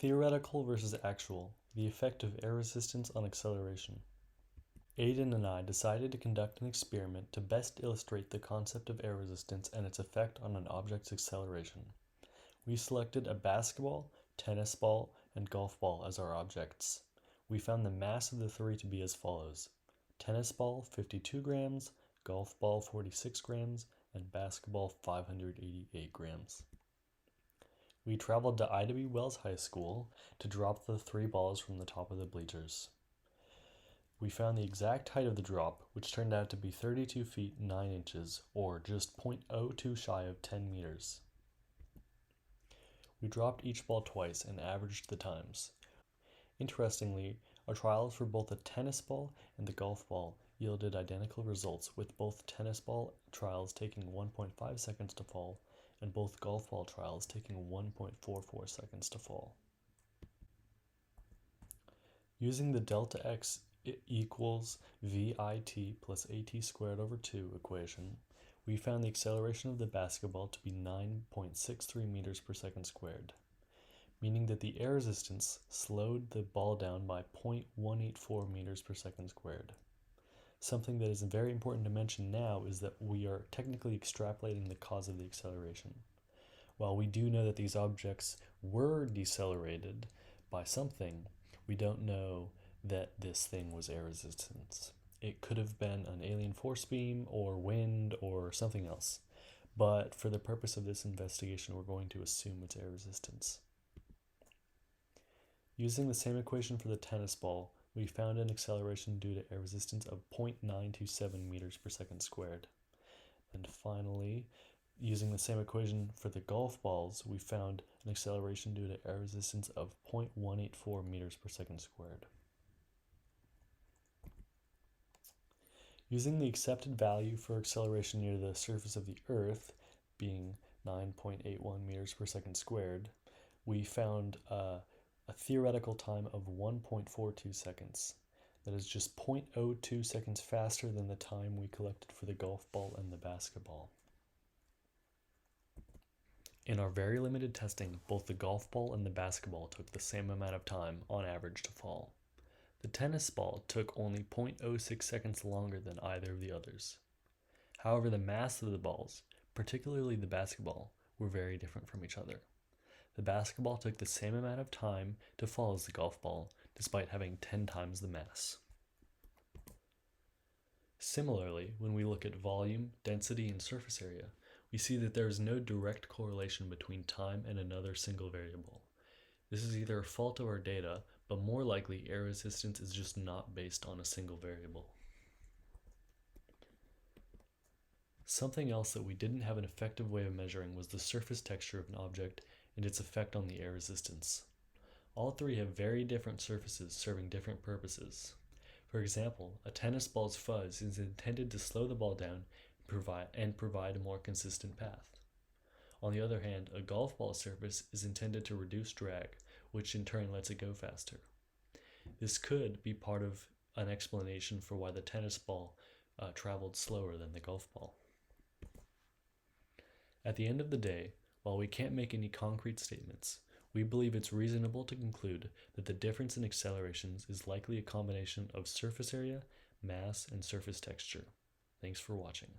Theoretical versus actual, the effect of air resistance on acceleration. Aidan and I decided to conduct an experiment to best illustrate the concept of air resistance and its effect on an object's acceleration. We selected a basketball, tennis ball, and golf ball as our objects. We found the mass of the three to be as follows: tennis ball 52 grams, golf ball 46 grams, and basketball 588 grams. We traveled to Ida B. Wells High School to drop the three balls from the top of the bleachers. We found the exact height of the drop, which turned out to be 32 feet 9 inches, or just 0.02 shy of 10 meters. We dropped each ball twice and averaged the times. Interestingly, our trials for both the tennis ball and the golf ball yielded identical results, with both tennis ball trials taking 1.5 seconds to fall and both golf ball trials taking 1.44 seconds to fall. Using the delta x equals VIT plus AT squared over 2 equation, we found the acceleration of the basketball to be 9.63 meters per second squared, meaning that the air resistance slowed the ball down by 0.184 meters per second squared. Something that is very important to mention now is that we are technically extrapolating the cause of the acceleration. While we do know that these objects were decelerated by something, we don't know that this thing was air resistance. It could have been an alien force beam or wind or something else, but for the purpose of this investigation, we're going to assume it's air resistance. Using the same equation for the tennis ball, we found an acceleration due to air resistance of 0.927 meters per second squared. And finally, using the same equation for the golf balls, we found an acceleration due to air resistance of 0.184 meters per second squared. Using the accepted value for acceleration near the surface of the Earth, being 9.81 meters per second squared, we found a theoretical time of 1.42 seconds. That is just 0.02 seconds faster than the time we collected for the golf ball and the basketball. In our very limited testing, both the golf ball and the basketball took the same amount of time, on average, to fall. The tennis ball took only 0.06 seconds longer than either of the others. However, the mass of the balls, particularly the basketball, were very different from each other. The basketball took the same amount of time to fall as the golf ball, despite having 10 times the mass. Similarly, when we look at volume, density, and surface area, we see that there is no direct correlation between time and another single variable. This is either a fault of our data, but more likely air resistance is just not based on a single variable. Something else that we didn't have an effective way of measuring was the surface texture of an object and its effect on the air resistance. All three have very different surfaces serving different purposes. For example, a tennis ball's fuzz is intended to slow the ball down and provide a more consistent path. On the other hand, a golf ball surface is intended to reduce drag, which in turn lets it go faster. This could be part of an explanation for why the tennis ball traveled slower than the golf ball. At the end of the day, while we can't make any concrete statements, we believe it's reasonable to conclude that the difference in accelerations is likely a combination of surface area, mass, and surface texture. Thanks for watching.